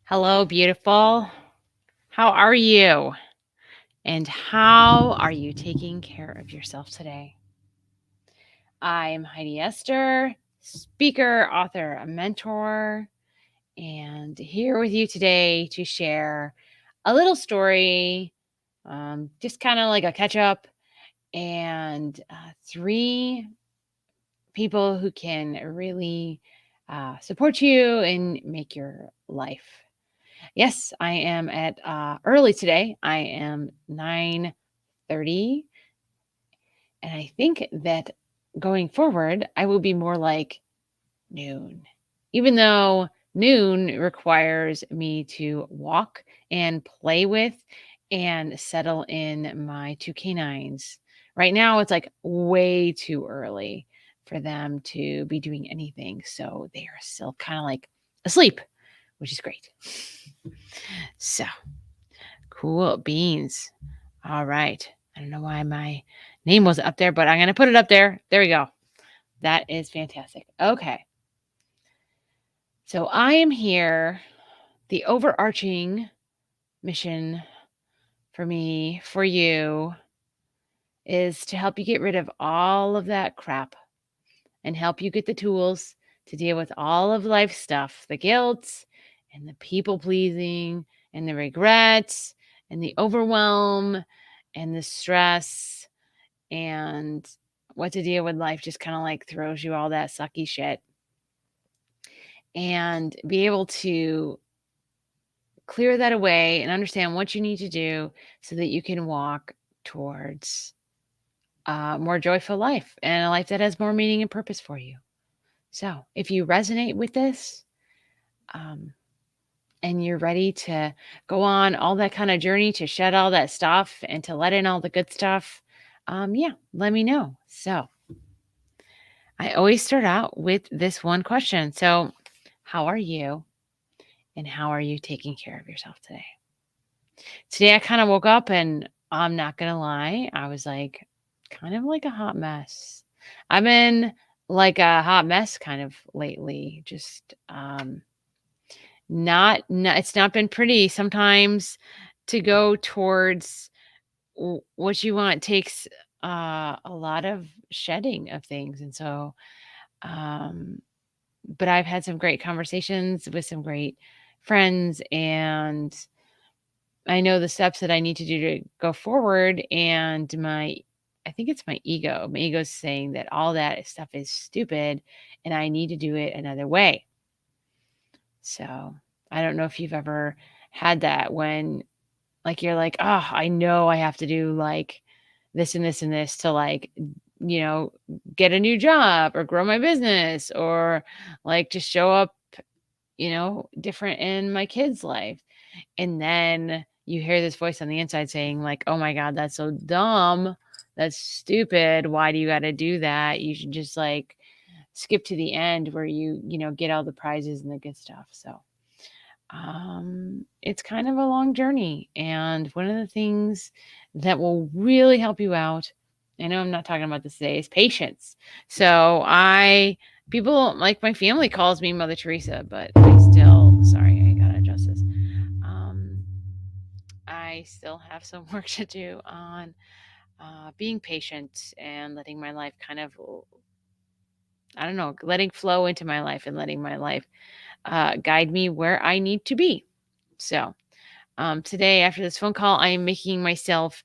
Hello, beautiful. How are you? And how are you taking care of yourself today? I'm Heidi Esther, speaker, author, a mentor, and here with you today to share a little story, just kind of like a catch up, and three people who can really support you and make your life. Yes, I am at early today. I am 9:30, and I think that going forward, I will be more like noon. Even though noon requires me to walk and play with and settle in my two canines. Right now, it's like way too early for them to be doing anything. So they are still kind of like asleep, which is great. So, cool beans. All right. I don't know why my name wasn't up there, but I'm going to put it up there. There we go. That is fantastic. Okay. So I am here. The overarching mission for me, for you, is to help you get rid of all of that crap and help you get the tools to deal with all of life stuff, the guilt and the people pleasing and the regrets and the overwhelm and the stress and what to deal with life just kind of like throws you all that sucky shit, and be able to clear that away and understand what you need to do so that you can walk towards a more joyful life and a life that has more meaning and purpose for you. So if you resonate with this, um, and you're ready to go on all that kind of journey to shed all that stuff and to let in all the good stuff, yeah, let me know. So I always start out with this one question. So, how are you? And how are you taking care of yourself today? Today, I kind of woke up and I'm not going to lie, I was like kind of like a hot mess. I've been like a hot mess kind of lately. Just, not it's not been pretty. Sometimes to go towards what you want takes a lot of shedding of things. And so, um, but I've had some great conversations with some great friends, and I know the steps that I need to do to go forward. And I think it's my ego. My ego's saying that all that stuff is stupid and I need to do it another way. So I don't know if you've ever had that when like you're like, oh, I know I have to do like this and this and this to like, you know, get a new job or grow my business or like to show up, different in my kid's life. And then you hear this voice on the inside saying like, "Oh my god, that's so dumb. That's stupid. Why do you got to do that? You should just like skip to the end where you get all the prizes and the good stuff." So, it's kind of a long journey, and one of the things that will really help you out, I know I'm not talking about this today, is patience. So, people like my family calls me Mother Teresa, but sorry, I got to adjust this. Um I still have some work to do on being patient and letting my life kind of, I don't know, letting flow into my life and letting my life guide me where I need to be. So today, after this phone call, I am making myself,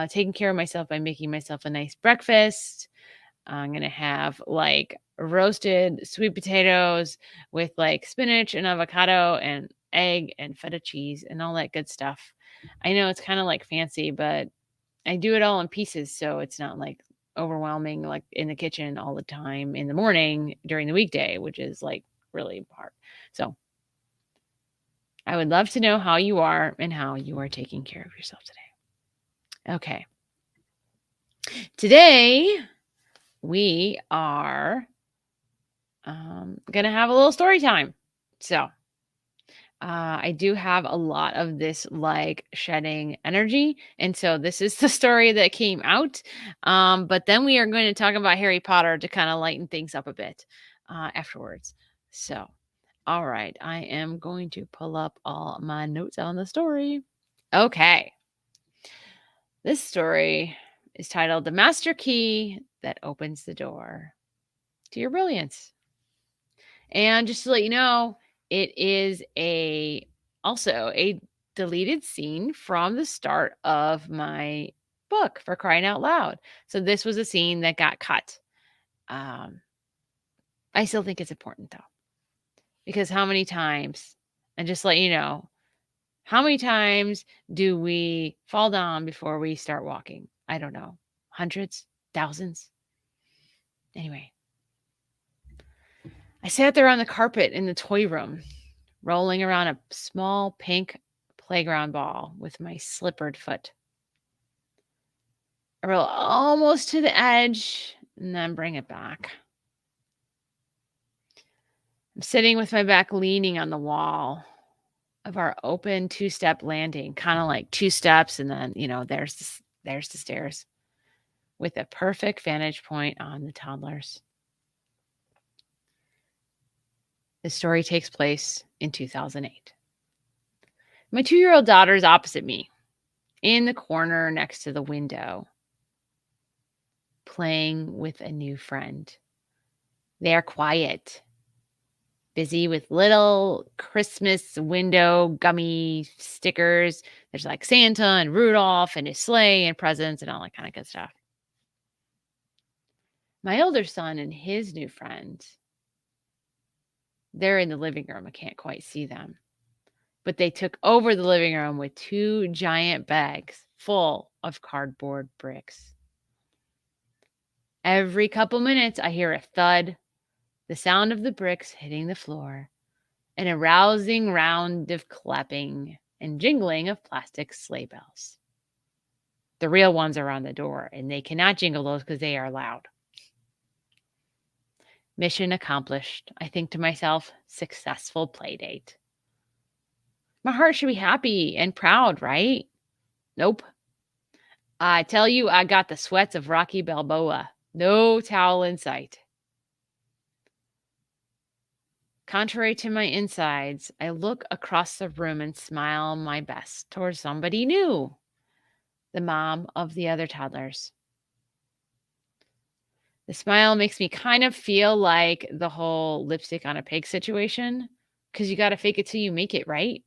taking care of myself by making myself a nice breakfast. I'm going to have like roasted sweet potatoes with like spinach and avocado and egg and feta cheese and all that good stuff. I know it's kind of like fancy, but I do it all in pieces, so it's not like overwhelming, like in the kitchen all the time in the morning during the weekday, which is like really hard. So I would love to know how you are and how you are taking care of yourself today. Okay. Today we are going to have a little story time. So I do have a lot of this like shedding energy. And so this is the story that came out. But then we are going to talk about Harry Potter to kind of lighten things up a bit afterwards. So, all right, I am going to pull up all my notes on the story. Okay. This story is titled The Master Key That Opens the Door to Your Brilliance. And just to let you know, it is also a deleted scene from the start of my book, For Crying Out Loud. So this was a scene that got cut. I still think it's important though, because how many times, and just let you know, how many times do we fall down before we start walking? I don't know. Hundreds, thousands. Anyway, I sat there on the carpet in the toy room, rolling around a small pink playground ball with my slippered foot. I roll almost to the edge and then bring it back. I'm sitting with my back leaning on the wall of our open 2-step landing, kind of like 2 steps, and then, there's the stairs with a perfect vantage point on the toddlers. The story takes place in 2008. My 2-year-old daughter is opposite me, in the corner next to the window, playing with a new friend. They are quiet, busy with little Christmas window gummy stickers. There's like Santa and Rudolph and his sleigh and presents and all that kind of good stuff. My older son and his new friend, they're in the living room. I can't quite see them. But they took over the living room with 2 giant bags full of cardboard bricks. Every couple minutes, I hear a thud, the sound of the bricks hitting the floor, and a rousing round of clapping and jingling of plastic sleigh bells. The real ones are on the door, and they cannot jingle those because they are loud. Mission accomplished, I think to myself, successful play date. My heart should be happy and proud, right? Nope. I tell you, I got the sweats of Rocky Balboa. No towel in sight. Contrary to my insides, I look across the room and smile my best towards somebody new, the mom of the other toddlers. The smile makes me kind of feel like the whole lipstick on a pig situation, because you got to fake it till you make it, right?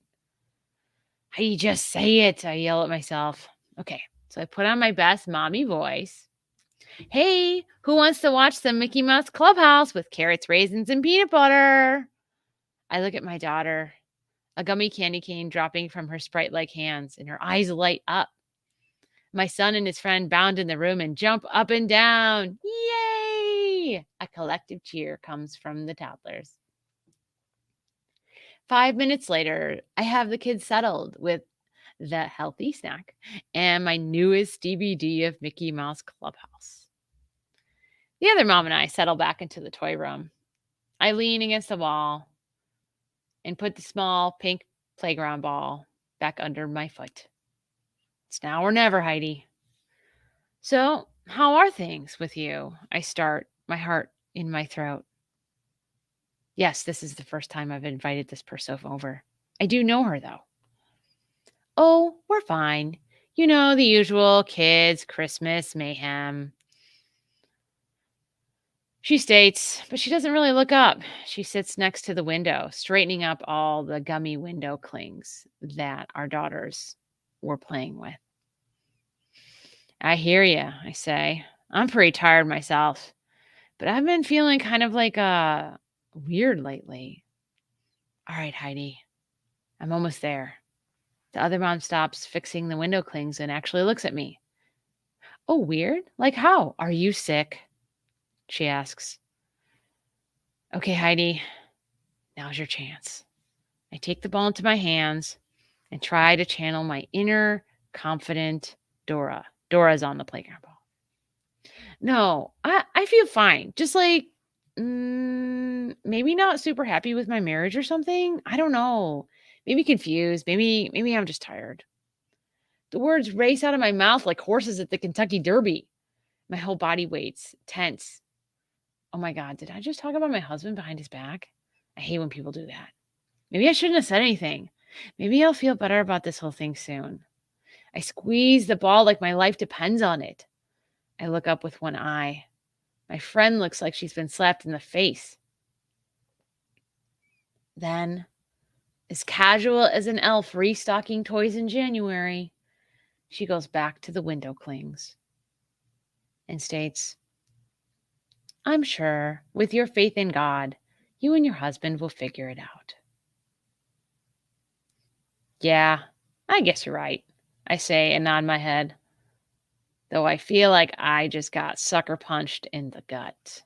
How you just say it, I yell at myself. Okay, so I put on my best mommy voice. Hey, who wants to watch the Mickey Mouse Clubhouse with carrots, raisins, and peanut butter? I look at my daughter, a gummy candy cane dropping from her sprite-like hands, and her eyes light up. My son and his friend bound in the room and jump up and down. Yay! A collective cheer comes from the toddlers. 5 minutes later, I have the kids settled with the healthy snack and my newest DVD of Mickey Mouse Clubhouse. The other mom and I settle back into the toy room. I lean against the wall and put the small pink playground ball back under my foot. It's now or never, Heidi. So, how are things with you? I start, my heart in my throat. Yes, this is the first time I've invited this person over. I do know her, though. Oh, we're fine. You know, the usual kids, Christmas, mayhem. She states, but she doesn't really look up. She sits next to the window, straightening up all the gummy window clings that our daughters were playing with. I hear you, I say. I'm pretty tired myself, but I've been feeling kind of like weird lately. All right, Heidi, I'm almost there. The other mom stops fixing the window clings and actually looks at me. Oh, weird? Like how? Are you sick? She asks. Okay, Heidi, now's your chance. I take the ball into my hands and try to channel my inner, confident Dora. Dora's on the playground ball. No, I feel fine. Just like, maybe not super happy with my marriage or something. I don't know. maybe confused, maybe I'm just tired. The words race out of my mouth like horses at the Kentucky Derby. My whole body waits, tense. Oh my God, did I just talk about my husband behind his back? I hate when people do that. Maybe I shouldn't have said anything. Maybe I'll feel better about this whole thing soon. I squeeze the ball like my life depends on it. I look up with one eye. My friend looks like she's been slapped in the face. Then, as casual as an elf restocking toys in January, she goes back to the window clings and states, I'm sure, with your faith in God, you and your husband will figure it out. Yeah, I guess you're right, I say and nod my head, though I feel like I just got sucker punched in the gut.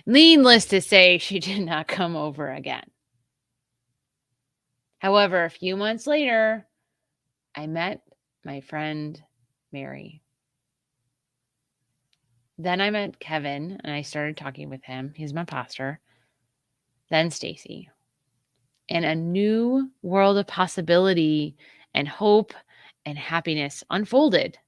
Needless to say, she did not come over again. However, a few months later, I met my friend Mary. Then I met Kevin and I started talking with him. He's my pastor. Then Stacy. And a new world of possibility and hope and happiness unfolded.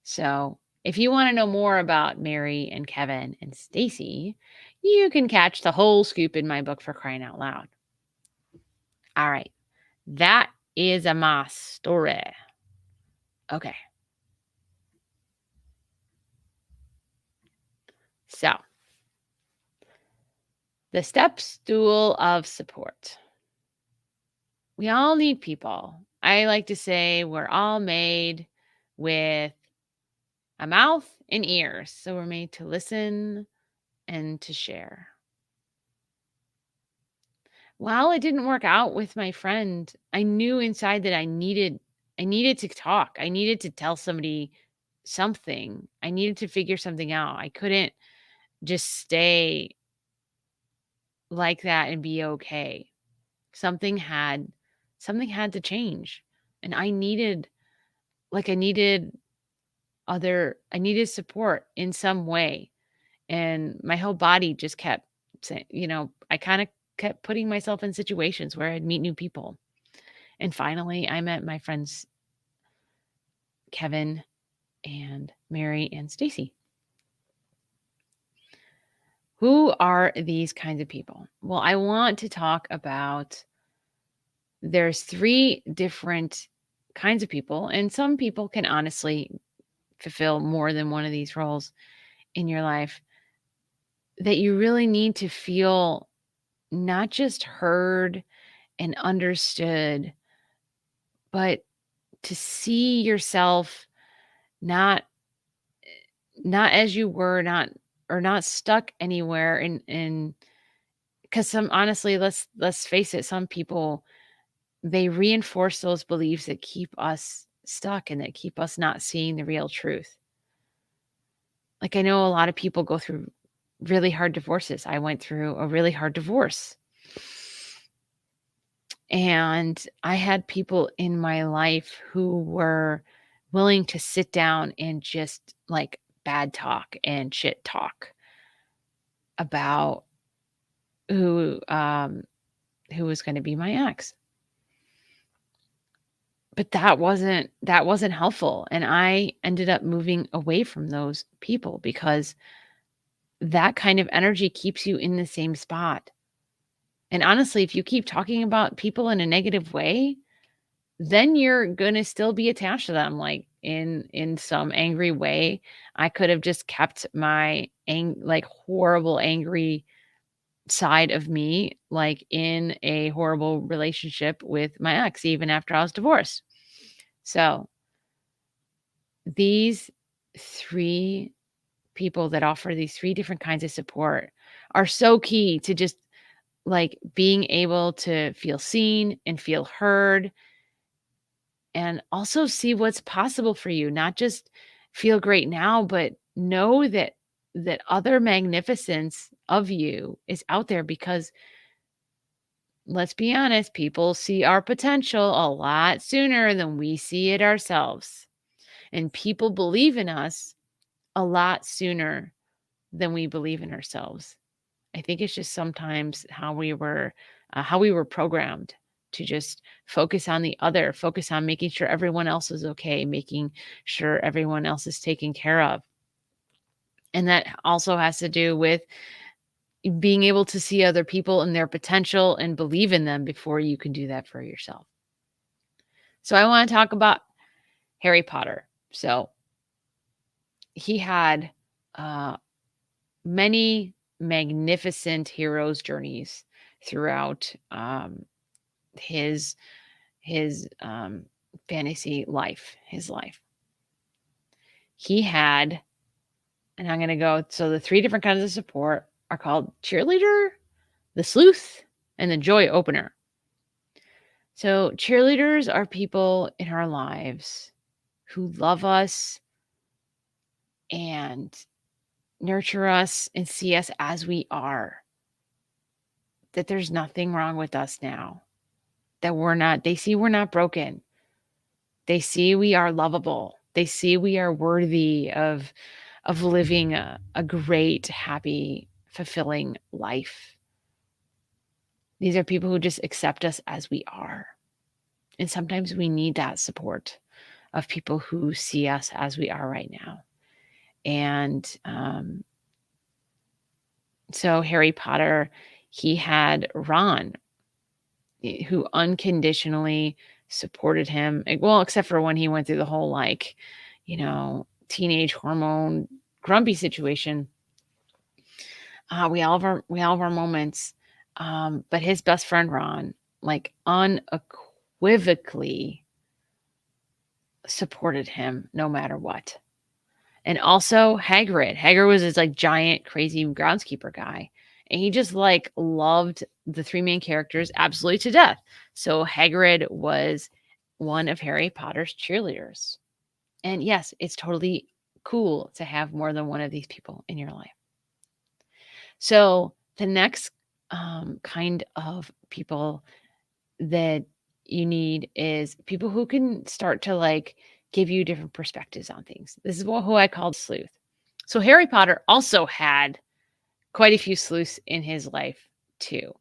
So, if you want to know more about Mary and Kevin and Stacy, you can catch the whole scoop in my book For Crying Out Loud. All right. That is my story. Okay. So, the Stepstool of Support. We all need people. I like to say we're all made with a mouth and ears. So we're made to listen and to share. While it didn't work out with my friend, I knew inside that I needed to talk. I needed to tell somebody something. I needed to figure something out. I couldn't just stay like that and be okay. Something had to change. And I needed support in some way. And my whole body just kept saying, I kind of kept putting myself in situations where I'd meet new people. And finally, I met my friends Kevin and Mary and Stacy. Who are these kinds of people? Well, I want to talk about there's 3 different kinds of people, and some people can honestly fulfill more than one of these roles in your life, that you really need to feel not just heard and understood, but to see yourself not as you were, not stuck anywhere. And because honestly, let's face it, some people, they reinforce those beliefs that keep us stuck and that keep us not seeing the real truth. Like, I know a lot of people go through really hard divorces. I went through a really hard divorce. And I had people in my life who were willing to sit down and just like bad talk and shit talk about who was going to be my ex. But that wasn't helpful. And I ended up moving away from those people because that kind of energy keeps you in the same spot. And honestly, if you keep talking about people in a negative way, then you're going to still be attached to them, like in some angry way. I could have just kept my horrible angry side of me, like in a horrible relationship with my ex, even after I was divorced. So these 3 people that offer these 3 different kinds of support are so key to just like being able to feel seen and feel heard, and also see what's possible for you. Not just feel great now, but know that other magnificence of you is out there, because let's be honest, people see our potential a lot sooner than we see it ourselves. And people believe in us a lot sooner than we believe in ourselves. I think it's just sometimes how we were programmed to just focus on the other, focus on making sure everyone else is okay, making sure everyone else is taken care of. And that also has to do with being able to see other people and their potential and believe in them before you can do that for yourself. So I want to talk about Harry Potter. So he had uh, many magnificent hero's journeys throughout his his fantasy life, his life. He had, and I'm going to go, so the three different kinds of support are called Cheerleader, the Sleuth, and the Joy Opener. So cheerleaders are people in our lives who love us and nurture us and see us as we are. That there's nothing wrong with us now. That they see we're not broken. They see we are lovable. They see we are worthy of living a great, happy, fulfilling life. These are people who just accept us as we are. And sometimes we need that support of people who see us as we are right now. And so Harry Potter, he had Ron, who unconditionally supported him. Well, except for when he went through the whole, teenage hormone grumpy situation. We all have our moments. But his best friend Ron, unequivocally supported him no matter what. And also Hagrid. Hagrid was this giant, crazy groundskeeper guy. And he just loved the three main characters absolutely to death. So Hagrid was one of Harry Potter's cheerleaders. And yes, it's totally cool to have more than one of these people in your life. So the next kind of people that you need is people who can start to give you different perspectives on things. This is who I called Sleuth. So Harry Potter also had quite a few sleuths in his life too.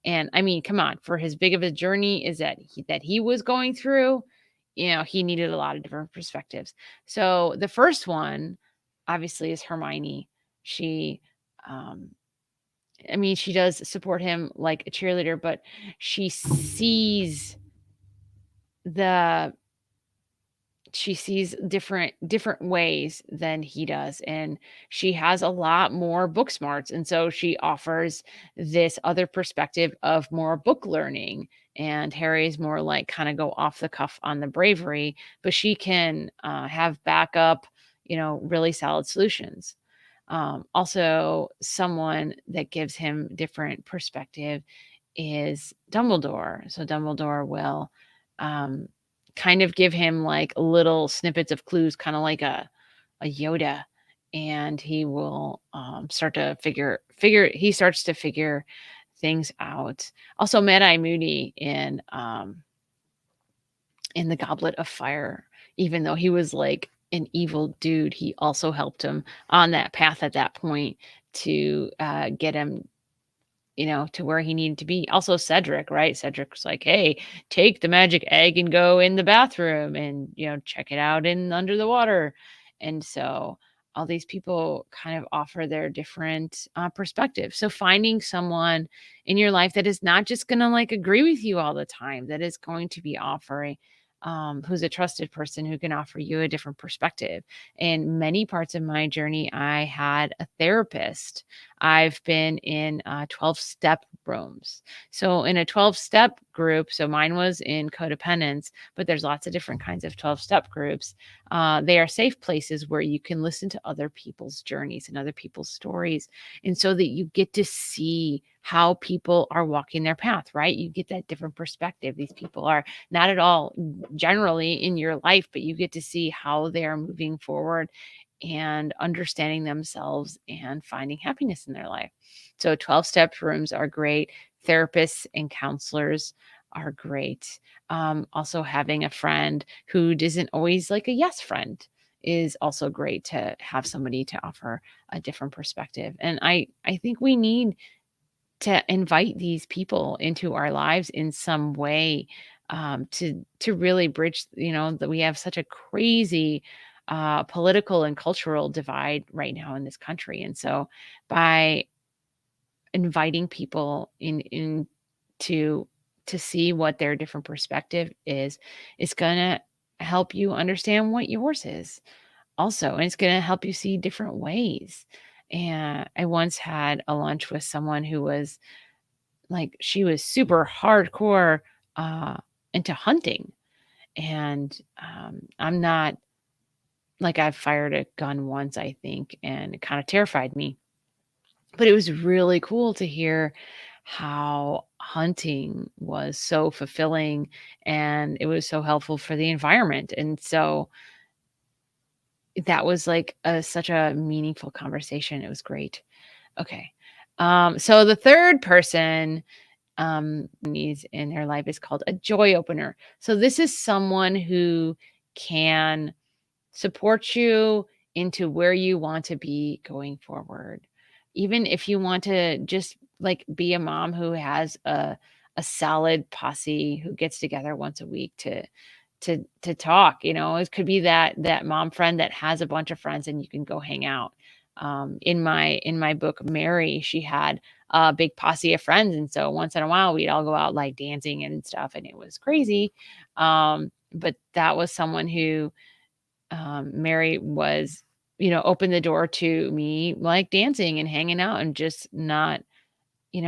And I mean, come on, for as big of a journey is that he was going through, he needed a lot of different perspectives. So the first one, obviously, is Hermione. She, she does support him like a cheerleader, but she sees different ways than he does, and she has a lot more book smarts, and so she offers this other perspective of more book learning, and Harry's more kind of go off the cuff on the bravery, but she can have backup, really solid solutions. Also, someone that gives him different perspective is Dumbledore. So Dumbledore will kind of give him little snippets of clues, kind of like a Yoda, and he will start to figure things out. Also, Mad-Eye Moody in the Goblet of Fire, even though he was an evil dude, he also helped him on that path at that point to get him to where he needed to be. Also Cedric, right? Cedric's like, hey, take the magic egg and go in the bathroom and, check it out in under the water. And so all these people kind of offer their different perspectives. So finding someone in your life that is not just going to agree with you all the time, that is going to be offering, who's a trusted person who can offer you a different perspective. In many parts of my journey, I had a therapist. I've been in 12-step rooms. So in a 12-step group, so mine was in codependence, but there's lots of different kinds of 12-step groups. They are safe places where you can listen to other people's journeys and other people's stories. And so that you get to see how people are walking their path, right? You get that different perspective. These people are not at all generally in your life, but you get to see how they are moving forward and understanding themselves and finding happiness in their life. So 12-step rooms are great. Therapists and counselors are great. Also having a friend who isn't always a yes friend is also great, to have somebody to offer a different perspective. And I think we need to invite these people into our lives in some way, to really bridge, that we have such a crazy political and cultural divide right now in this country. And so by inviting people in to see what their different perspective is going to help you understand what yours is also, and it's going to help you see different ways. And I once had a lunch with someone who was like, she was super hardcore uh into hunting. And I'm not, like, I've fired a gun once, I think, and it kind of terrified me. But it was really cool to hear how hunting was so fulfilling and it was so helpful for the environment. And so that was like such a meaningful conversation. It was great. Okay. So the third person needs in their life is called a joy opener. So this is someone who can support you into where you want to be going forward. Even if you want to just like be a mom who has a solid posse who gets together once a week to talk, it could be that mom friend that has a bunch of friends and you can go hang out. In my book, Mary, she had a big posse of friends, and so once in a while we'd all go out like dancing and stuff, and it was crazy. But that was someone who, Mary was, opened the door to me like dancing and hanging out and just not,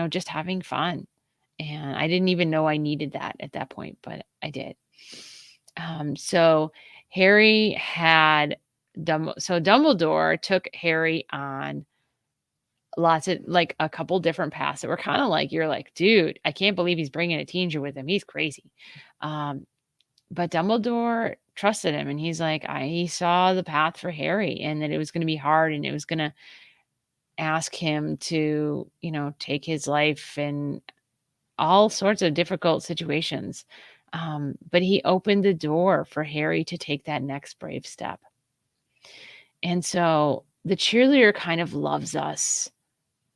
just having fun. And I didn't even know I needed that at that point, but I did. So Harry had so Dumbledore took Harry on lots of like a couple different paths that were kind of like, you're like, dude, I can't believe he's bringing a teenager with him. He's crazy. Um, but Dumbledore trusted him, and he's like, he saw the path for Harry and that it was going to be hard and it was going to ask him to, take his life in all sorts of difficult situations. But he opened the door for Harry to take that next brave step. And so the cheerleader kind of loves us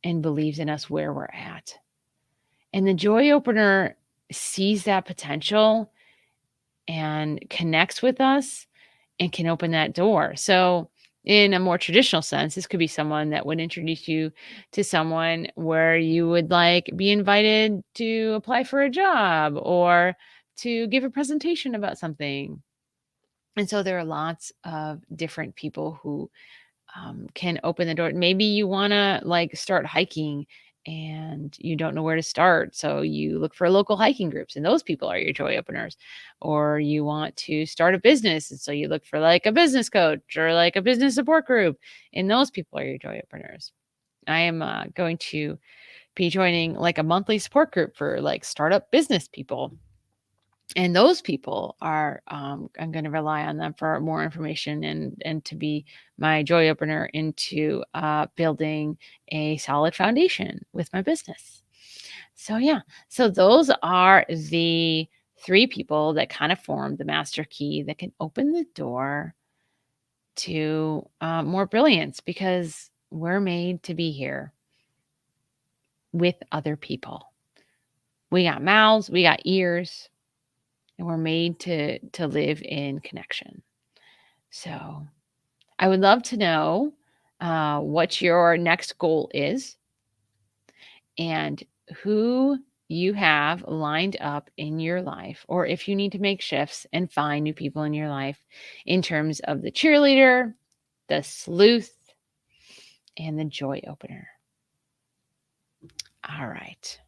and believes in us where we're at. And the joy opener sees that potential and connects with us and can open that door. So, in a more traditional sense, this could be someone that would introduce you to someone where you would like be invited to apply for a job or to give a presentation about something. And so there are lots of different people who can open the door. Maybe you want to like start hiking and you don't know where to start. So you look for local hiking groups, and those people are your joy openers. Or you want to start a business. And so you look for like a business coach or like a business support group, and those people are your joy openers. I am going to be joining like a monthly support group for like startup business people. And those people are, I'm going to rely on them for more information and to be my joy opener into building a solid foundation with my business. So yeah, so those are the three people that kind of form the master key that can open the door to more brilliance, because we're made to be here with other people. We got mouths, we got ears, and we're made to live in connection. So I would love to know what your next goal is and who you have lined up in your life, or if you need to make shifts and find new people in your life in terms of the cheerleader, the sleuth, and the joy opener. All right.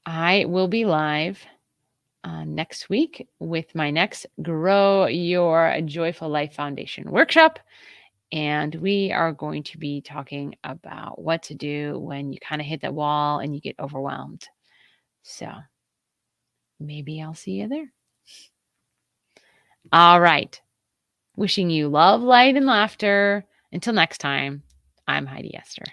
I will be live next week with my next Grow Your Joyful Life Foundation workshop. And we are going to be talking about what to do when you kind of hit that wall and you get overwhelmed. So maybe I'll see you there. All right. Wishing you love, light, and laughter. Until next time, I'm Heidi Esther.